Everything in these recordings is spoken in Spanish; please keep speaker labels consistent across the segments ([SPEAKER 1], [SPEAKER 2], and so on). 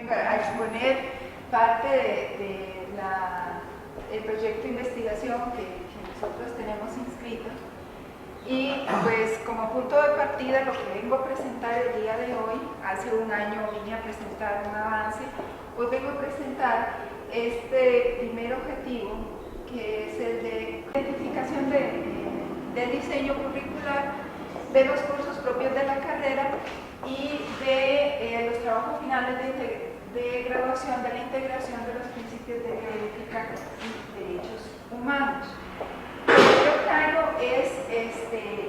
[SPEAKER 1] vengo a exponer parte del proyecto de investigación que nosotros tenemos inscrito. Y pues como punto de partida lo que vengo a presentar el día de hoy, hace un año vine a presentar un avance, hoy vengo a presentar este primer objetivo, que es el de identificación del diseño curricular, de los cursos propios de la carrera y de los trabajos finales de graduación de la integración de los principios de bioética y derechos humanos. Lo que yo traigo es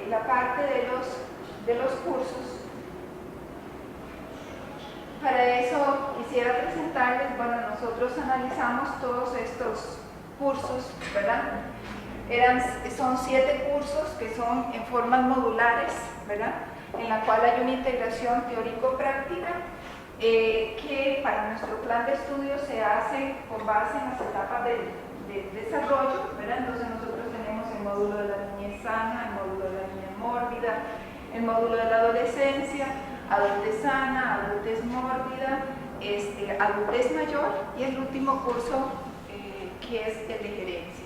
[SPEAKER 1] la parte de los cursos. Para eso quisiera presentarles, bueno, nosotros analizamos todos estos cursos, ¿verdad? Son 7 cursos que son en formas modulares, ¿verdad? En la cual hay una integración teórico-práctica que para nuestro plan de estudio se hace con base en las etapas de desarrollo, ¿verdad? Entonces nosotros tenemos el módulo de la niñez sana, el módulo de la niñez mórbida, el módulo de la adolescencia, adultez sana, adultez mórbida, adultez mayor y el último curso que es el de gerencia.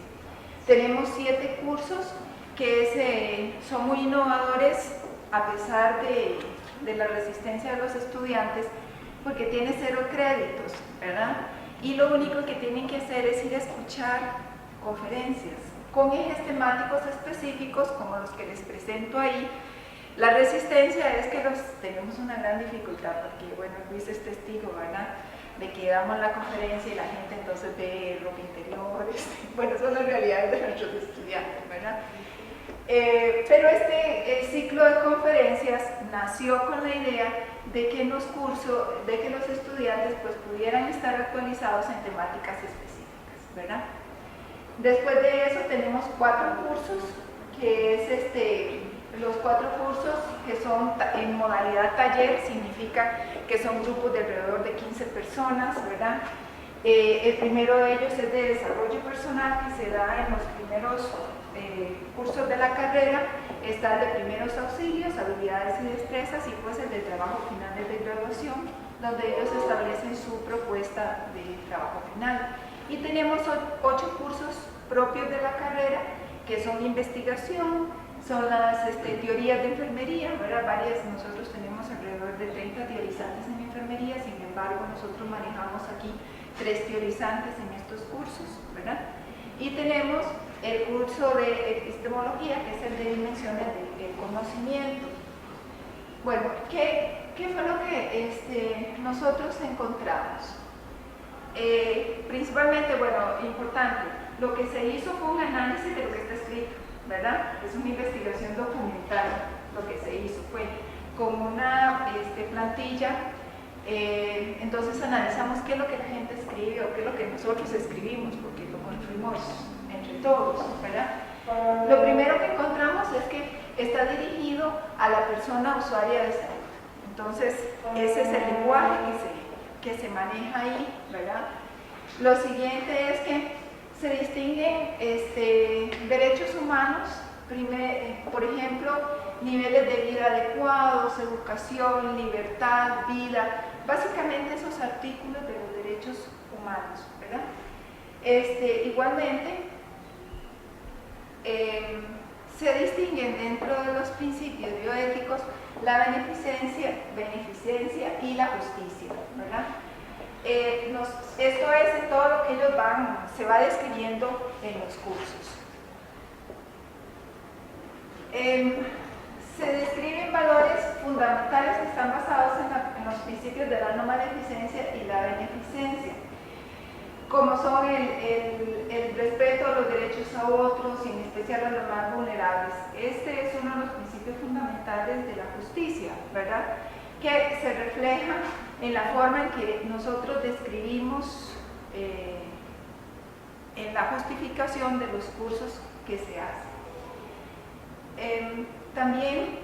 [SPEAKER 1] Tenemos 7 cursos que son muy innovadores a pesar de la resistencia de los estudiantes, porque tiene 0 créditos, ¿verdad? Y lo único que tienen que hacer es ir a escuchar conferencias con ejes temáticos específicos como los que les presento ahí. La resistencia es que tenemos una gran dificultad, porque, bueno, Luis es testigo, ¿verdad?, de que damos la conferencia y la gente entonces ve ropa interior, bueno, son las realidades de nuestros estudiantes, ¿verdad? Pero este ciclo de conferencias nació con la idea de que en los cursos, de que los estudiantes pues pudieran estar actualizados en temáticas específicas, ¿verdad? Después de eso tenemos 4 cursos, que es los 4 cursos que son en modalidad taller, significa que son grupos de alrededor de 15 personas, ¿verdad? El primero de ellos es de desarrollo personal, que se da en los primeros cursos de la carrera. Está el de primeros auxilios, habilidades y destrezas, y pues el de trabajo final de graduación, donde ellos establecen su propuesta de trabajo final. Y tenemos 8 cursos propios de la carrera, que son investigación, son las teorías de enfermería, ¿verdad? Nosotros tenemos alrededor de 30 teorizantes en enfermería, sin embargo nosotros manejamos aquí 3 teorizantes en estos cursos, ¿verdad? Y tenemos el curso de epistemología, que es el de dimensiones del conocimiento. Bueno, ¿qué fue lo que nosotros encontramos? Principalmente, bueno, importante, lo que se hizo fue un análisis de lo que está escrito, ¿verdad? Es una investigación documental. Lo que se hizo fue con una plantilla, entonces analizamos qué es lo que la gente escribe o qué es lo que nosotros escribimos, porque lo construimos entre todos, ¿verdad? Lo primero que encontramos es que está dirigido a la persona usuaria de salud. Entonces, ese es el lenguaje que se maneja ahí, ¿verdad? Lo siguiente es que se distinguen derechos humanos, por ejemplo, niveles de vida adecuados, educación, libertad, vida, básicamente esos artículos de los derechos humanos, ¿verdad? Igualmente, se distinguen dentro de los principios bioéticos la beneficencia y la justicia, ¿verdad? Esto es todo lo que ellos se va describiendo en los cursos. Se describen valores fundamentales que están basados en los principios de la no maleficencia y la beneficencia, como son el respeto a los derechos a otros y en especial a los más vulnerables. Este es uno de los principios fundamentales de la justicia, ¿verdad?, que se refleja en la forma en que nosotros describimos en la justificación de los cursos que se hacen. También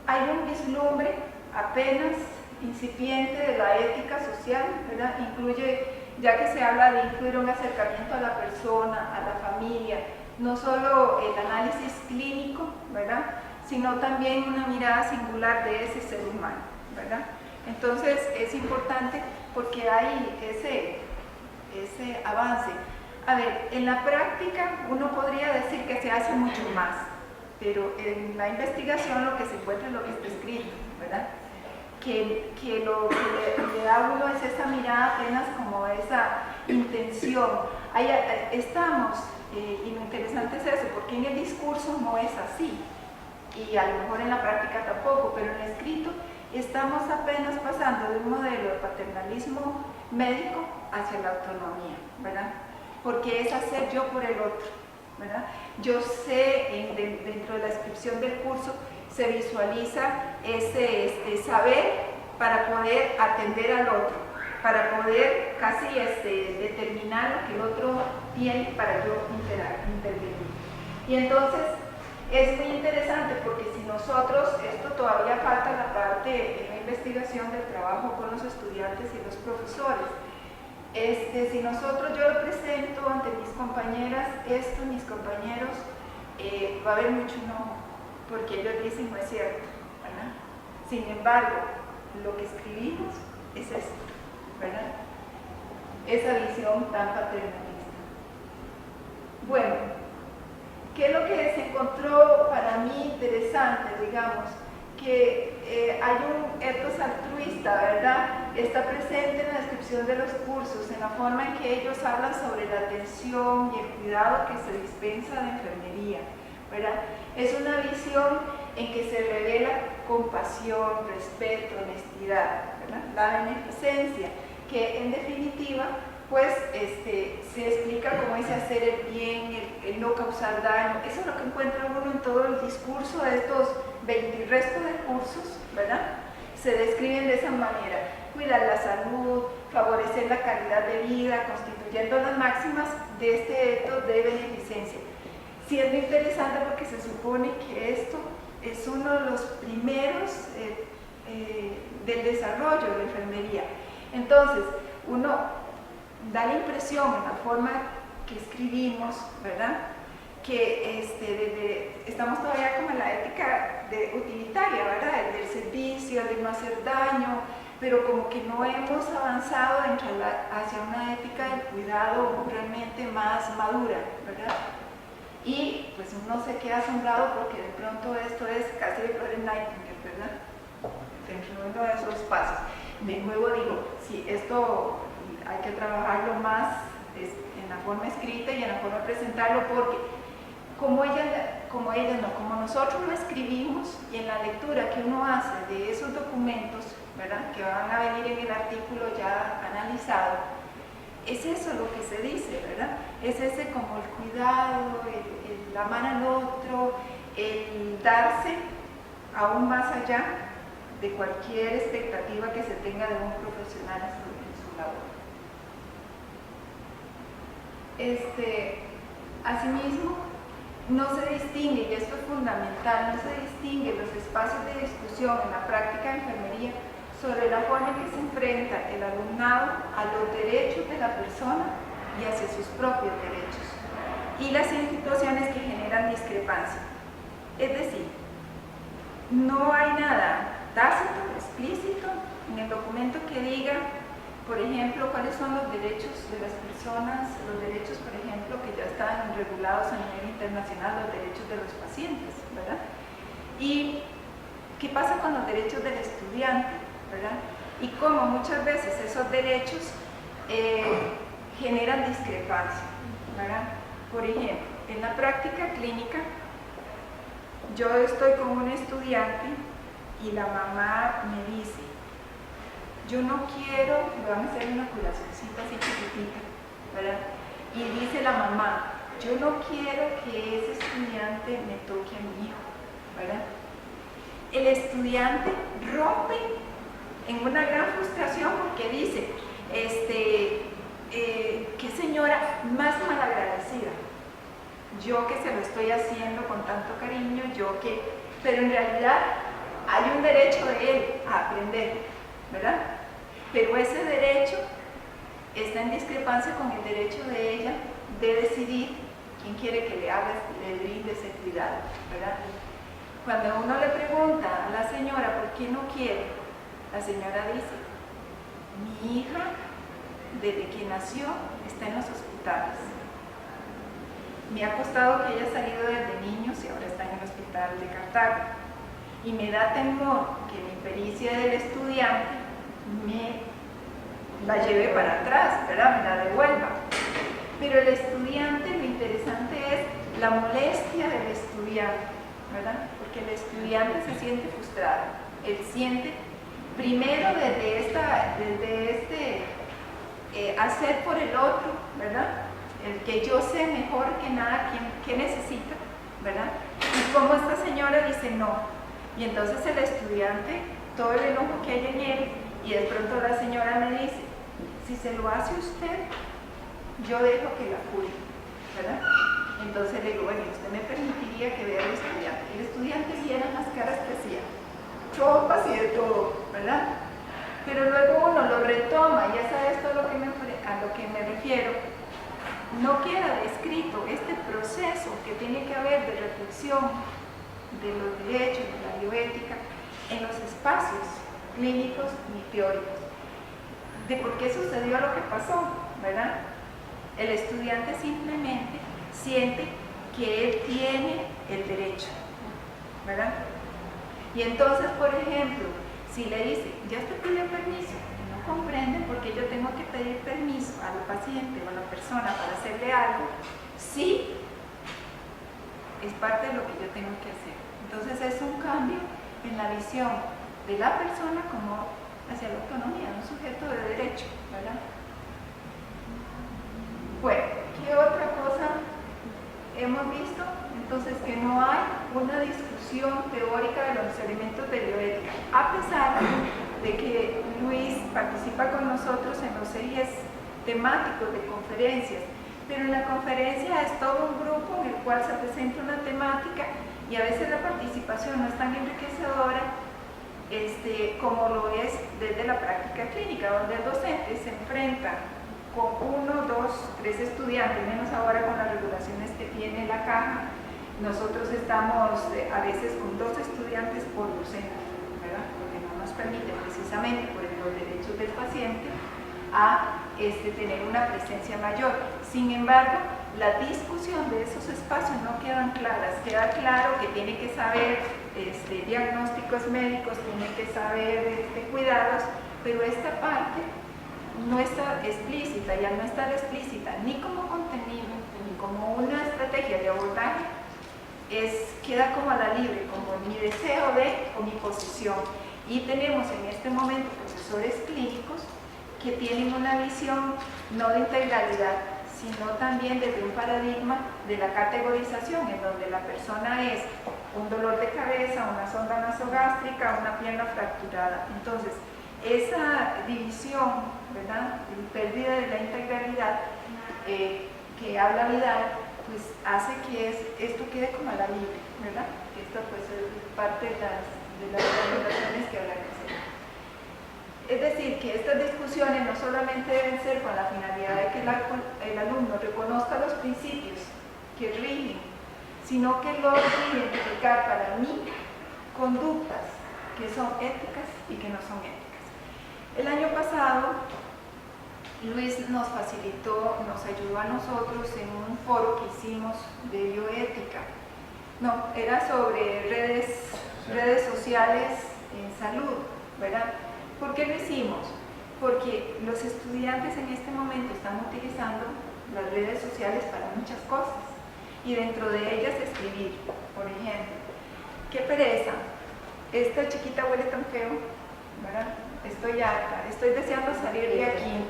[SPEAKER 1] hay un vislumbre apenas incipiente de la ética social, ¿verdad? Incluye, ya que se habla de incluir un acercamiento a la persona, a la familia, no solo el análisis clínico, ¿verdad?, sino también una mirada singular de ese ser humano, ¿verdad? Entonces es importante porque hay ese avance. A ver, en la práctica uno podría decir que se hace mucho más, pero en la investigación lo que se encuentra es lo que está escrito, ¿verdad? Que lo que le da a uno es esa mirada apenas como esa intención. Ahí estamos, y lo interesante es eso, porque en el discurso no es así, y a lo mejor en la práctica tampoco, pero en el escrito estamos apenas pasando de un modelo de paternalismo médico hacia la autonomía, ¿verdad? Porque es hacer yo por el otro, ¿verdad? Yo sé, dentro de la descripción del curso, se visualiza ese saber para poder atender al otro, para poder casi determinar lo que el otro tiene para yo intervenir. Y entonces es muy interesante porque si nosotros, esto todavía falta la parte en la investigación del trabajo con los estudiantes y los profesores, si nosotros, yo lo presento ante mis compañeras, mis compañeros, va a haber mucho no, porque ellos dicen no es cierto, ¿verdad? Sin embargo, lo que escribimos es esto, ¿verdad? Esa visión tan paternalista. Bueno, ¿qué es lo que se encontró para mí interesante, digamos? Que hay un ethos altruista, ¿verdad? Está presente en la descripción de los cursos, en la forma en que ellos hablan sobre la atención y el cuidado que se dispensa de enfermería, ¿verdad? Es una visión en que se revela compasión, respeto, honestidad, ¿verdad? La beneficencia, que en definitiva pues se explica cómo es hacer el bien, el no causar daño. Eso es lo que encuentra uno en todo el discurso de estos 20 y resto de cursos, ¿verdad? Se describen de esa manera: cuidar la salud, favorecer la calidad de vida, constituyendo las máximas de este ethos de beneficencia. Siendo interesante porque se supone que esto es uno de los primeros del desarrollo de la enfermería. Entonces, uno da la impresión en la forma que escribimos, ¿verdad? Que estamos todavía como en la ética utilitaria, ¿verdad? El del servicio, el de no hacer daño, pero como que no hemos avanzado hacia una ética del cuidado realmente más madura, ¿verdad? Y pues uno se queda asombrado porque de pronto esto es casi de Florence Nightingale, ¿verdad? Dentro de uno de esos pasos. De nuevo digo, sí, esto hay que trabajarlo más en la forma escrita y en la forma de presentarlo, porque como nosotros lo escribimos y en la lectura que uno hace de esos documentos, ¿verdad?, que van a venir en el artículo ya analizado, es eso lo que se dice, ¿verdad? Es ese como el cuidado, el amar al otro, el darse aún más allá de cualquier expectativa que se tenga de un profesional en su labor. Asimismo, no se distingue, y esto es fundamental, no se distingue los espacios de discusión en la práctica de enfermería sobre la forma en que se enfrenta el alumnado a los derechos de la persona y hacia sus propios derechos, y las situaciones que generan discrepancia. Es decir, no hay nada tácito, explícito, en el documento que diga, por ejemplo, cuáles son los derechos de las personas, los derechos, por ejemplo, que ya están regulados a nivel internacional, los derechos de los pacientes, ¿verdad? Y qué pasa con los derechos del estudiante, ¿verdad? Y cómo muchas veces esos derechos generan discrepancia, ¿verdad? Por ejemplo, en la práctica clínica, yo estoy con un estudiante y la mamá me dice: yo no quiero, me van a hacer una curacióncita así chiquitita, ¿verdad? Y dice la mamá: yo no quiero que ese estudiante me toque a mi hijo, ¿verdad? El estudiante rompe en una gran frustración porque dice, qué señora más malagradecida, yo que se lo estoy haciendo con tanto cariño, pero en realidad hay un derecho de él a aprender, ¿verdad? Pero ese derecho está en discrepancia con el derecho de ella de decidir quién quiere que le brinde ese cuidado, ¿verdad? Cuando uno le pregunta a la señora por qué no quiere, la señora dice, mi hija, desde que nació, está en los hospitales. Me ha costado que haya salido desde niños y ahora está en el hospital de Cartago. Y me da temor que la impericia del estudiante me la lleve para atrás, ¿verdad? Me la devuelva. Pero el estudiante, lo interesante es la molestia del estudiante, ¿verdad? Porque el estudiante se siente frustrado. Él siente, primero desde este hacer por el otro, ¿verdad? El que yo sé mejor que nada qué necesita, ¿verdad? Y como esta señora dice no. Y entonces el estudiante, todo el enojo que hay en él, y de pronto la señora me dice, si se lo hace usted, yo dejo que la cure, ¿verdad? Entonces le digo, bueno, usted me permitiría que vea al estudiante. El estudiante viera las caras que hacía, chopas y de todo, ¿verdad? Pero luego uno lo retoma, ya sabes todo a lo que me refiero. No queda descrito este proceso que tiene que haber de reflexión de los derechos, de la bioética, en los espacios clínicos ni teóricos, de por qué sucedió lo que pasó, ¿verdad? El estudiante simplemente siente que él tiene el derecho, ¿verdad? Y entonces, por ejemplo, si le dice, ya usted pide permiso, no comprende por qué yo tengo que pedir permiso al paciente o a la persona para hacerle algo, sí es parte de lo que yo tengo que hacer. Entonces es un cambio en la visión de la persona como hacia la autonomía, un sujeto de derecho, ¿verdad? Bueno, ¿qué otra cosa hemos visto? Entonces que no hay una discusión teórica de los elementos de bioética, a pesar de que Luis participa con nosotros en los ejes temáticos de conferencias, pero en la conferencia es todo un grupo en el cual se presenta una temática y a veces la participación no es tan enriquecedora como lo es desde la práctica clínica, donde el docente se enfrenta con 1, 2, 3 estudiantes, menos ahora con las regulaciones que tiene la caja. Nosotros estamos a veces con 2 estudiantes por docente, ¿verdad? Porque no nos permite precisamente por los derechos del paciente a tener una presencia mayor. Sin embargo, la discusión de esos espacios no quedan claras. Queda claro que tiene que saber diagnósticos médicos, tiene que saber cuidados, pero esta parte no está explícita, y al no estar explícita ni como contenido, ni como una estrategia de abordaje, queda como a la libre, como mi deseo de o mi posición. Y tenemos en este momento profesores clínicos que tienen una visión no de integralidad, sino también desde un paradigma de la categorización, en donde la persona es un dolor de cabeza, una sonda nasogástrica, una pierna fracturada. Entonces, esa división, ¿verdad?, pérdida de la integralidad que habla Vidal, pues hace que esto quede como a la libre, ¿verdad? Que esto pues es parte de las recomendaciones que habrá que hacer. Es decir, que estas discusiones no solamente deben ser con la finalidad de que el alumno reconozca los principios que rigen, sino que logre identificar para mí conductas que son éticas y que no son éticas. El año pasado, Luis nos facilitó, nos ayudó a nosotros en un foro que hicimos de bioética. No, era sobre redes sociales en salud, ¿verdad? ¿Por qué lo hicimos? Porque los estudiantes en este momento están utilizando las redes sociales para muchas cosas y dentro de ellas escribir, por ejemplo. ¡Qué pereza! Esta chiquita huele tan feo, ¿verdad? Estoy harta, estoy deseando salir de aquí.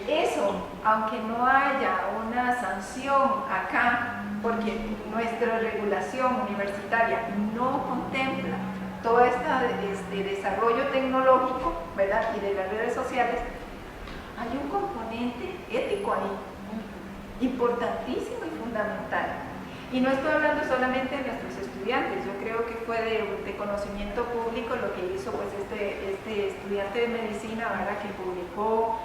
[SPEAKER 1] Eso, aunque no haya una sanción acá, porque nuestra regulación universitaria no contempla todo este desarrollo tecnológico, ¿verdad?, y de las redes sociales, hay un componente ético ahí, importantísimo y fundamental. Y no estoy hablando solamente de nuestros estudiantes, yo creo que fue de conocimiento público lo que hizo pues este estudiante de medicina, ¿verdad?, que publicó,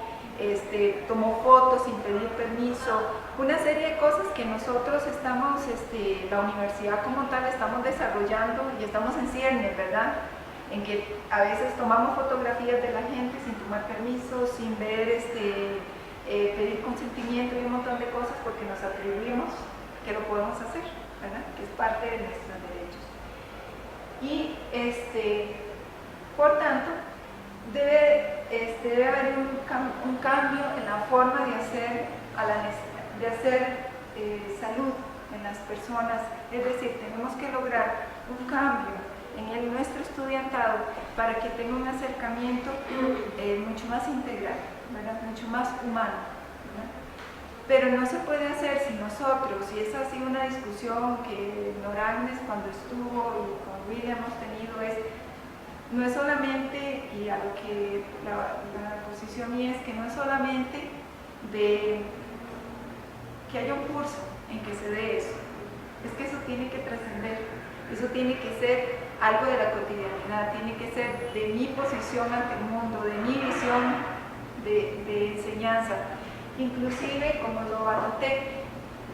[SPEAKER 1] tomó fotos sin pedir permiso, una serie de cosas que nosotros estamos, la universidad como tal, estamos desarrollando y estamos en ciernes, ¿verdad? en que a veces tomamos fotografías de la gente sin tomar permiso, sin ver, pedir consentimiento y un montón de cosas porque nos atribuimos que lo podemos hacer, ¿verdad? Que es parte de nuestros derechos. Y por tanto, debe haber un cambio en la forma de hacer, salud en las personas. Es decir, tenemos que lograr un cambio en nuestro estudiantado para que tenga un acercamiento mucho más integral, ¿verdad? Mucho más humano, ¿verdad? Pero no se puede hacer si nosotros, y esa ha sido una discusión que Norandes cuando estuvo y con William hemos tenido, no es solamente, y a lo que la posición mía es que no es solamente de que haya un curso en que se dé eso, es que eso tiene que trascender, eso tiene que ser algo de la cotidianidad, tiene que ser de mi posición ante el mundo, de mi visión de enseñanza. Inclusive, como lo anoté,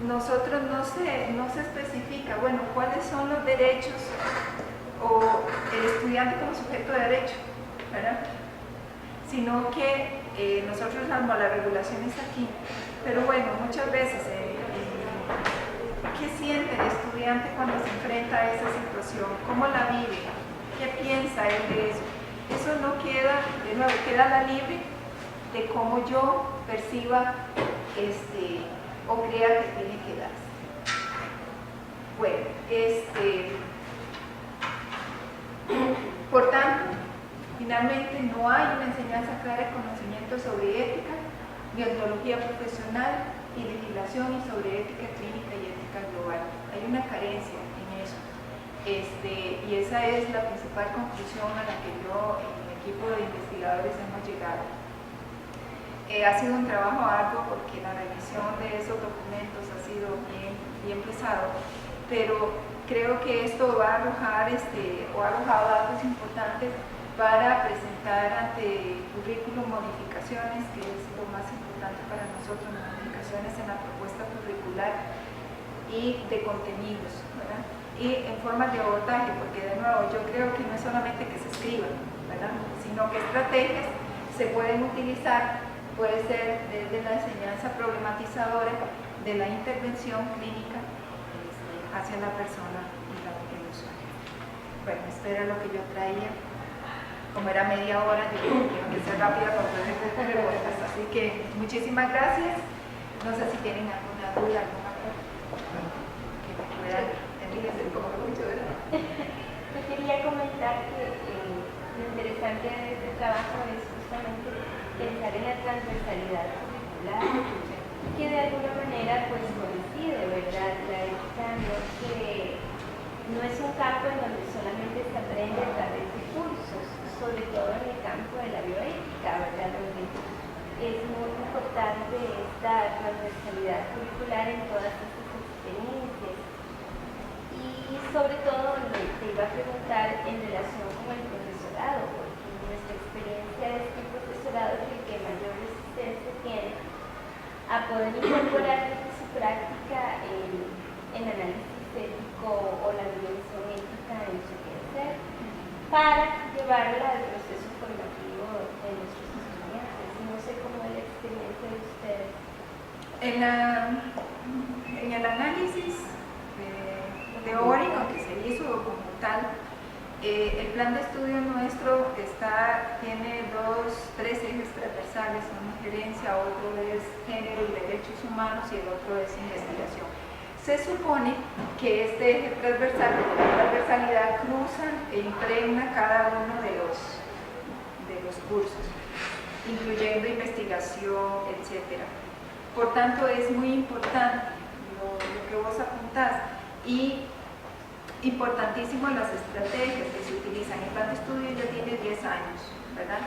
[SPEAKER 1] nosotros no se especifica, bueno, cuáles son los derechos o el estudiante como sujeto de derecho, ¿verdad? Sino que nosotros damos las regulaciones aquí, pero bueno, muchas veces, ¿qué siente el estudiante cuando se enfrenta a esa situación? ¿Cómo la vive? ¿Qué piensa él de eso? Eso no queda, de nuevo, queda la libre de cómo yo perciba o crea que tiene que darse. Bueno, por tanto, finalmente no hay una enseñanza clara de conocimiento sobre ética, deontología profesional y legislación, y sobre ética clínica y ética global. Hay una carencia en eso, y esa es la principal conclusión a la que yo y mi equipo de investigadores hemos llegado. Ha sido un trabajo arduo porque la revisión de esos documentos ha sido bien pesado, pero creo que esto va a arrojar o ha arrojado datos importantes para presentar ante el currículum modificaciones, que es lo más importante para nosotros, modificaciones en la propuesta curricular y de contenidos, ¿verdad? Y en formas de abordaje, porque de nuevo yo creo que no es solamente que se escriban, ¿verdad? Sino que estrategias se pueden utilizar, puede ser desde la enseñanza problematizadora de la intervención clínica hacia la persona y el usuario. Bueno, esto era lo que yo traía. Como era media hora, yo tengo que ser rápida con todas estas preguntas. Así que muchísimas gracias. No sé si tienen alguna duda, alguna cosa que me puedan decir como mucho, ¿verdad?
[SPEAKER 2] Yo quería comentar que lo interesante de este trabajo es justamente pensar en la transversalidad curricular, que de alguna manera pues coincide, ¿verdad? La ética no es un campo en donde solamente se aprende a través de cursos, sobre todo en el campo de la bioética, ¿verdad? Donde es muy importante esta transversalidad curricular en todas estas experiencias. Y sobre todo, te iba a preguntar en relación con el profesorado, porque nuestra experiencia es que el profesorado es el que mayor resistencia tiene a poder incorporar desde su práctica el análisis ético o la dimensión ética en su quehacer, para llevarla al proceso formativo de nuestros estudiantes. No sé cómo es la experiencia de ustedes.
[SPEAKER 1] En el análisis teórico que se hizo como tal, el plan de estudio nuestro tiene tres ejes transversales, uno es gerencia, otro es género y derechos humanos y el otro es investigación. Se supone que este eje transversal, la transversalidad, cruzan e impregna cada uno de los cursos, incluyendo investigación, etc. Por tanto, es muy importante lo que vos apuntás, y importantísimo las estrategias que se utilizan. El plan de estudio ya tiene 10 años, ¿verdad?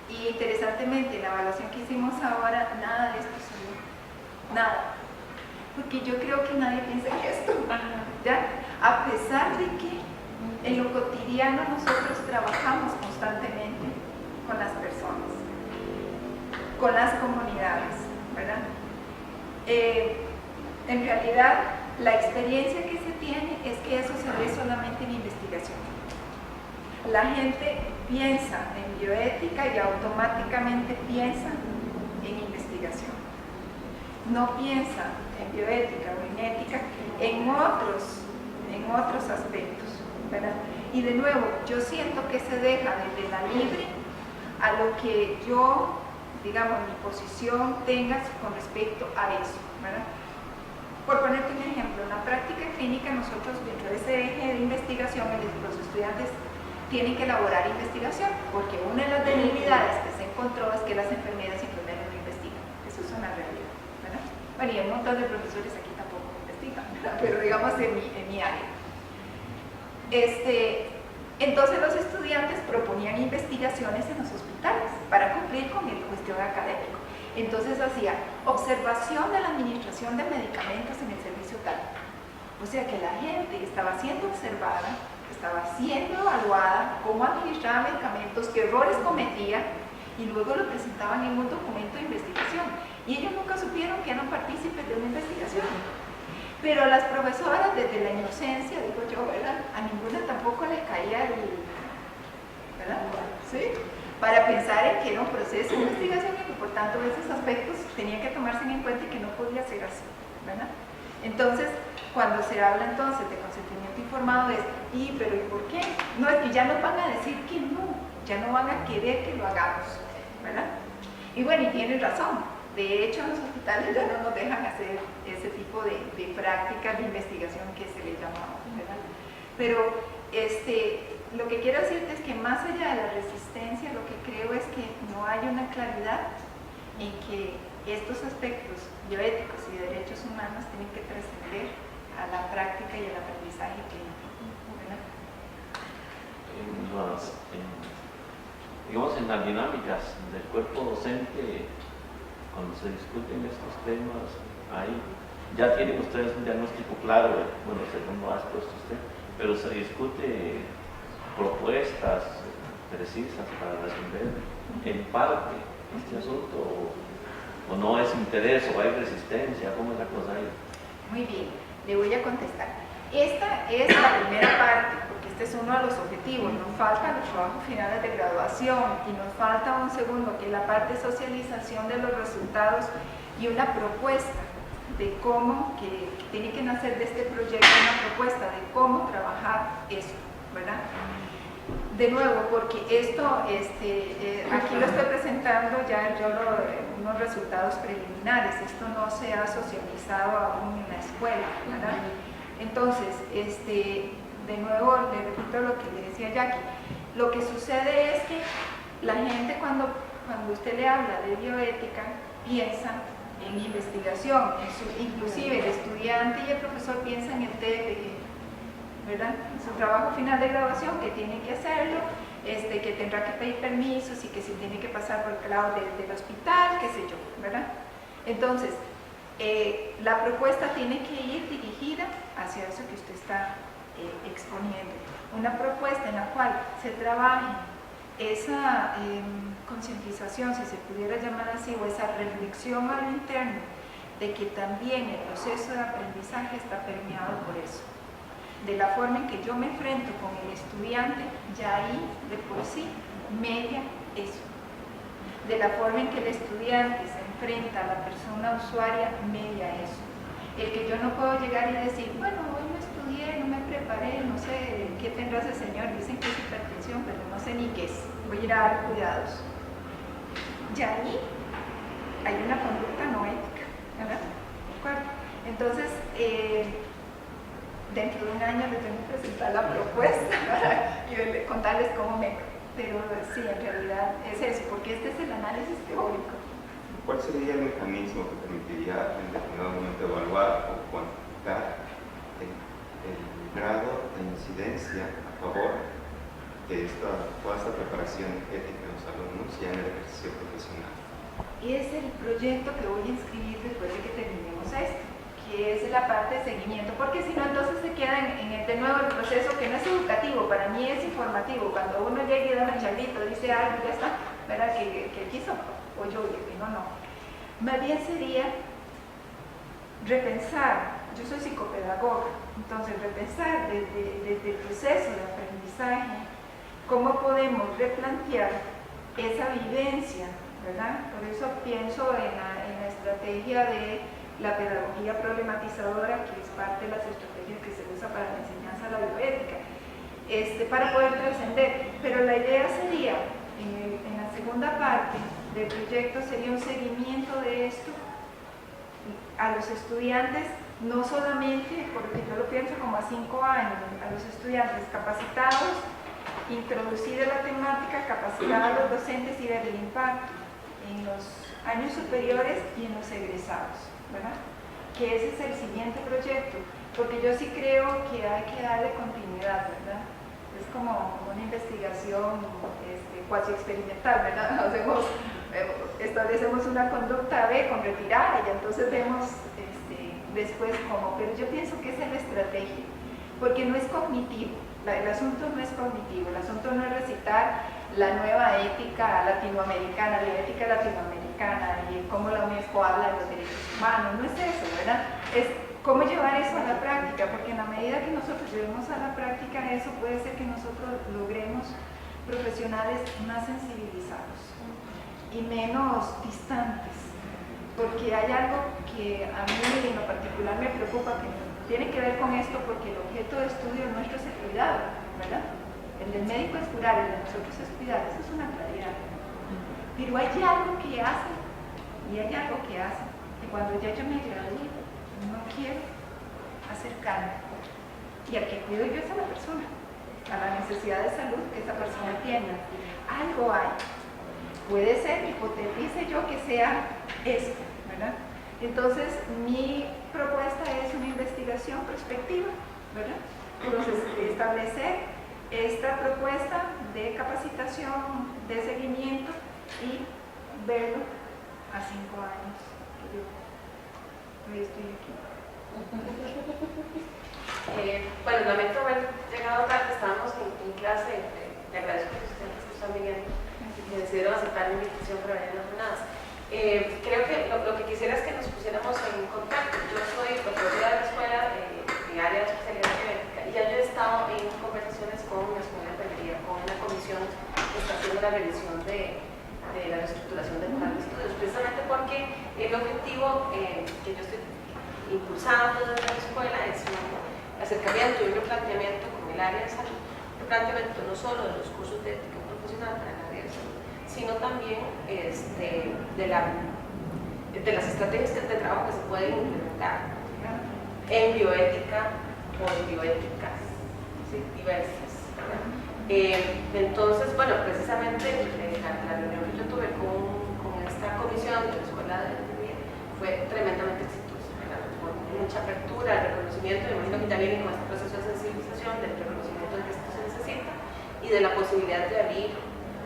[SPEAKER 1] Y interesantemente, en la evaluación que hicimos ahora, nada de esto salió, nada. Porque yo creo que nadie piensa en esto, ¿ya? A pesar de que en lo cotidiano nosotros trabajamos constantemente con las personas, con las comunidades, ¿verdad? En realidad, la experiencia que se tiene es que eso se ve solamente en investigación. la gente piensa en bioética y automáticamente piensa en investigación. No piensa en bioética o en ética en otros aspectos, ¿verdad? Y de nuevo, yo siento que se deja desde la libre a lo que yo, digamos, mi posición tenga con respecto a eso, ¿verdad? Por ponerte un ejemplo, en la práctica clínica nosotros dentro de ese eje de investigación, los estudiantes tienen que elaborar investigación, porque una de las debilidades que se encontró es que las enfermeras simplemente no investigan. Eso es una realidad, ¿verdad? Bueno, y un montón de profesores aquí tampoco investigan, ¿verdad? Pero digamos en mi área. Entonces los estudiantes proponían investigaciones en los hospitales para cumplir con el cuestión académico. Entonces hacía observación de la administración de medicamentos en el servicio tal. O sea que la gente estaba siendo observada, estaba siendo evaluada cómo administraba medicamentos, qué errores cometía, y luego lo presentaban en un documento de investigación. Y ellos nunca supieron que eran partícipes de una investigación. Pero las profesoras, desde la inocencia, digo yo, ¿verdad? A ninguna tampoco les caía el, ¿verdad? ¿Sí? Para pensar en que era un proceso de investigación y que por tanto esos aspectos tenían que tomarse en cuenta y que no podía ser así, ¿verdad? Entonces, cuando se habla entonces de consentimiento informado es, pero ¿y por qué? No, es que ya nos van a decir que no, ya no van a querer que lo hagamos, ¿verdad? Y bueno, y tienen razón. De hecho, los hospitales ya no nos dejan hacer ese tipo de prácticas de investigación que se le llama, ¿verdad? Pero lo que quiero decirte es que más allá de la resistencia, lo que creo es que no hay una claridad en que estos aspectos bioéticos y de derechos humanos tienen que trascender a la práctica y al aprendizaje clínico, ¿verdad?
[SPEAKER 3] Digamos, en las dinámicas del cuerpo docente, cuando se discuten estos temas, ahí ya tienen ustedes un diagnóstico claro, bueno, según lo ha expuesto usted, pero se discute propuestas precisas para resolver en parte este asunto, o no es interés, o hay resistencia, ¿cómo es la cosa ahí?
[SPEAKER 1] Muy bien, le voy a contestar. Esta es la primera parte, porque este es uno de los objetivos. Nos faltan los trabajos finales de graduación y nos falta un segundo, que es la parte de socialización de los resultados y una propuesta de cómo, que tiene que nacer de este proyecto, una propuesta de cómo trabajar eso, ¿verdad? De nuevo, porque esto, aquí lo estoy presentando ya unos resultados preliminares, esto no se ha socializado aún en la escuela, ¿verdad? Entonces, de nuevo, le repito lo que le decía Jackie, lo que sucede es que la gente cuando usted le habla de bioética, piensa en investigación, inclusive el estudiante y el profesor piensan en el TFG, ¿verdad? En su trabajo final de graduación, que tiene que hacerlo, que tendrá que pedir permisos y que se tiene que pasar por el lado del hospital, qué sé yo, ¿verdad? Entonces, la propuesta tiene que ir dirigida hacia eso que usted está exponiendo. Una propuesta en la cual se trabaje esa concientización, si se pudiera llamar así, o esa reflexión a lo interno, de que también el proceso de aprendizaje está permeado por eso. De la forma en que yo me enfrento con el estudiante, ya ahí de por sí media eso. De la forma en que el estudiante se enfrenta a la persona usuaria, media eso. El que yo no puedo llegar y decir, bueno, hoy no estudié, no me preparé, no sé qué tendrá ese señor, dicen que es hipertensión, pero no sé ni qué es, voy a ir a dar cuidados. Ya ahí hay una conducta no ética, ¿verdad? ¿De acuerdo? Entonces, dentro de un año les tengo que presentar la propuesta y contarles cómo me... Pero sí, en realidad es eso, porque este es el análisis teórico.
[SPEAKER 4] ¿Cuál sería el mecanismo que permitiría en determinado momento evaluar o cuantificar el grado de incidencia a favor de toda esta preparación ética de los alumnos ya en el ejercicio profesional?
[SPEAKER 1] Es el proyecto que voy a inscribir después de que terminemos esto, que es la parte de seguimiento, porque si no entonces se queda de nuevo el proceso que no es educativo, para mí es informativo. Cuando uno llega y da un charlito, dice algo, ya está, ¿verdad? Que quiso, o yo, y no. Más bien sería repensar, yo soy psicopedagoga, entonces repensar desde el proceso de aprendizaje cómo podemos replantear esa vivencia, ¿verdad? Por eso pienso en la estrategia de la pedagogía problematizadora, que es parte de las estrategias que se usa para la enseñanza de la bioética, para poder trascender. Pero la idea sería, en la segunda parte del proyecto, sería un seguimiento de esto a los estudiantes, no solamente, porque yo lo pienso como a 5 años, a los estudiantes capacitados, introducir la temática, capacitar a los docentes y ver el impacto en los años superiores y en los egresados, ¿verdad? Que ese es el siguiente proyecto, porque yo sí creo que hay que darle continuidad, ¿verdad? Es como una investigación cuasi experimental, ¿verdad? Establecemos una conducta B con retirada y entonces vemos después cómo, pero yo pienso que esa es la estrategia, porque no es cognitivo, el asunto no es cognitivo, el asunto no es recitar la nueva ética latinoamericana, la ética latinoamericana y cómo la UNESCO habla de los derechos humanos, no es eso, ¿verdad? Es cómo llevar eso a la práctica, porque en la medida que nosotros llevemos a la práctica eso, puede ser que nosotros logremos profesionales más sensibilizados y menos distantes, porque hay algo que a mí en lo particular me preocupa, que tiene que ver con esto, porque el objeto de estudio nuestro es el cuidado, ¿verdad? El del médico es curar, el de nosotros es cuidar, eso es una claridad. Pero hay algo que hace, y hay algo que hace, que cuando ya yo me gradué, no quiero acercarme. Y al que cuido yo es a la persona, a la necesidad de salud que esa persona tiene. Algo hay. Puede ser, hipotetice yo, que sea esto, ¿verdad? Entonces, mi propuesta es una investigación prospectiva, ¿verdad? Entonces, establecer esta propuesta de capacitación, de seguimiento y verlo a 5 años que yo estoy aquí.
[SPEAKER 5] Bueno, lamento haber llegado tarde, estábamos en clase, le agradezco a los estudiantes que están viniendo y que decidieron aceptar la invitación para venir a las jornadas. Creo que lo que quisiera es que nos pusiéramos en contacto. Yo soy profesora de la escuela en área de especialidad bioética y ya yo he estado en conversaciones con la escuela de enfermería, con una comisión que está haciendo la revisión de la reestructuración del plan de estudios, precisamente porque el objetivo que yo estoy impulsando desde la escuela es un acercamiento y un replanteamiento con el área de salud, un replanteamiento no solo de los cursos de ética profesional para el área de salud, sino también de las estrategias de trabajo que se pueden implementar en bioética o en bioéticas diversas. Entonces, bueno, precisamente la reunión que yo tuve con esta comisión de la Escuela de Enfermería fue tremendamente exitosa, con mucha apertura, el reconocimiento, me imagino que ya vienen con este proceso de sensibilización, del reconocimiento de que esto se necesita y de la posibilidad de abrir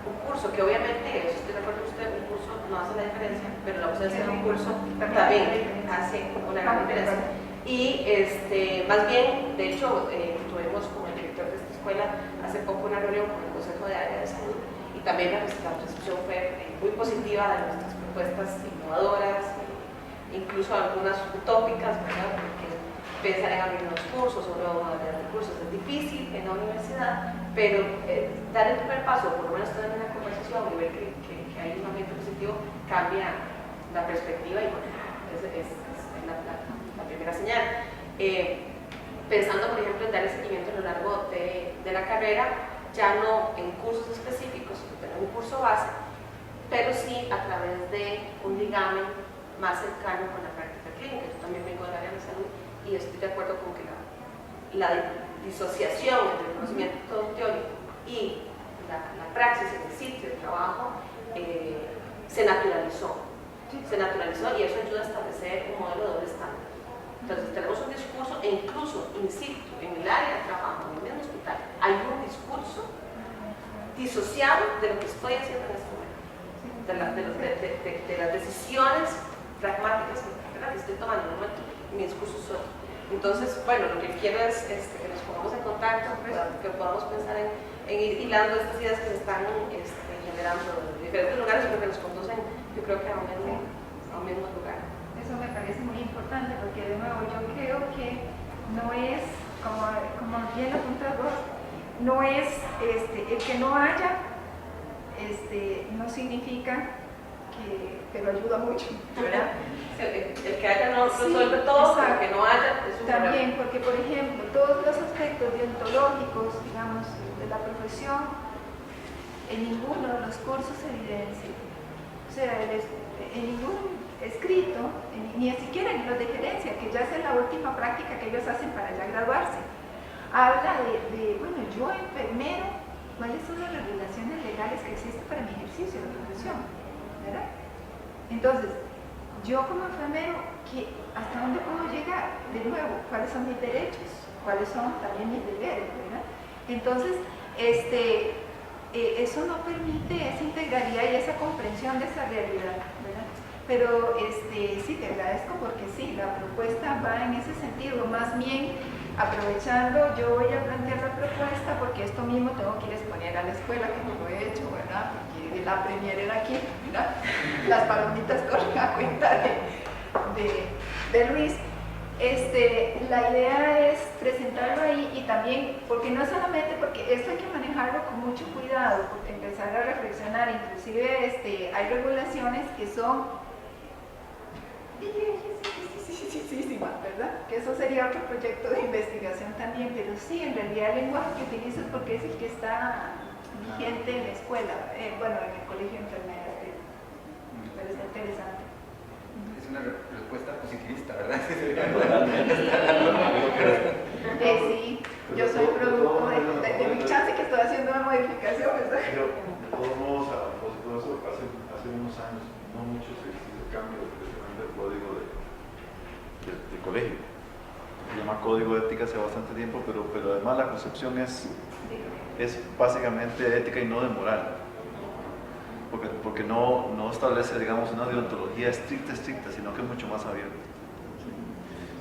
[SPEAKER 5] un curso, que obviamente, eso estoy de acuerdo con usted, un curso no hace la diferencia, pero la ausencia de un curso también hace una gran diferencia. Y más bien, de hecho, tuvimos con el director de esta escuela hace poco una reunión con el Consejo de Área de Salud y también la recepción fue muy positiva de nuestras propuestas innovadoras, incluso algunas utópicas, ¿verdad? Porque pensar en abrir unos cursos o nuevas modalidades de cursos es difícil en la universidad, pero dar el primer paso, por lo menos tener una conversación y ver que hay un ambiente positivo, cambia la perspectiva y bueno, es la primera señal. Pensando, por ejemplo, en dar el seguimiento a lo largo de la carrera, ya no en cursos específicos, pero en un curso base, pero sí a través de un ligamen más cercano con la práctica clínica. Yo también vengo del área de salud y estoy de acuerdo con que la disociación entre el conocimiento teórico y la praxis en el sitio de trabajo se naturalizó y eso ayuda a establecer un modelo de doble estándar. Entonces tenemos un discurso e incluso, insisto, en el área de trabajo, en el mismo hospital, hay un discurso disociado de lo que estoy haciendo en este momento, de las decisiones pragmáticas que estoy tomando en un momento, y mi discurso es otro. Entonces, bueno, lo que quiero es que nos pongamos en contacto, que podamos pensar en ir hilando estas ideas que se están generando en diferentes lugares, porque nos conducen, yo creo que a un mismo lugar.
[SPEAKER 1] Eso me parece muy importante porque, de nuevo, yo creo que no es, como bien lo apuntas vos, no es, el que no haya, no significa que, pero ayuda mucho, ¿verdad?
[SPEAKER 5] El que haya no
[SPEAKER 1] Sí,
[SPEAKER 5] resuelve todo, pero
[SPEAKER 1] exacto.
[SPEAKER 5] que no haya es un
[SPEAKER 1] También, porque por ejemplo, todos los aspectos deontológicos, digamos, de la profesión, en ninguno de los cursos se evidencia. O sea, en ningún escrito, ni siquiera en los de gerencia, que ya es la última práctica que ellos hacen para ya graduarse, habla bueno, yo enfermero, ¿cuáles son las regulaciones legales que existen para mi ejercicio de profesión? ¿Verdad? Entonces, yo como enfermero, ¿hasta dónde puedo llegar? De nuevo, ¿cuáles son mis derechos? ¿Cuáles son también mis deberes? ¿Verdad? Entonces, eso no permite esa integralidad y esa comprensión de esa realidad, ¿verdad? Pero sí, te agradezco porque sí, la propuesta va en ese sentido, más bien aprovechando, yo voy a plantear la propuesta porque esto mismo tengo que ir a exponer a la escuela, que no lo he hecho, ¿verdad? Porque la premier era aquí, ¿verdad? Las palomitas corren a cuenta de Luis. La idea es presentarlo ahí y también, porque no solamente, porque esto hay que manejarlo con mucho cuidado, porque empezar a reflexionar, inclusive hay regulaciones que son ¿verdad? Que eso sería otro proyecto de investigación también, pero sí, en realidad el lenguaje que utilizo es porque es el que está vigente en la escuela, bueno, en el colegio de enfermeras, pero está interesante.
[SPEAKER 6] Es una respuesta positivista, ¿verdad?
[SPEAKER 1] Sí, yo soy producto de mi chance que estoy haciendo una modificación, ¿verdad?
[SPEAKER 7] Pero, de todos modos, a propósito de eso, hace unos años, no mucho se hizo el cambio precisamente del código de colegio. Se llama código de ética hace bastante tiempo, pero además la concepción es básicamente ética y no de moral. Porque no establece, digamos, una deontología estricta, sino que es mucho más abierta.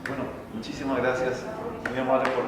[SPEAKER 7] Bueno, muchísimas gracias. Muy amable por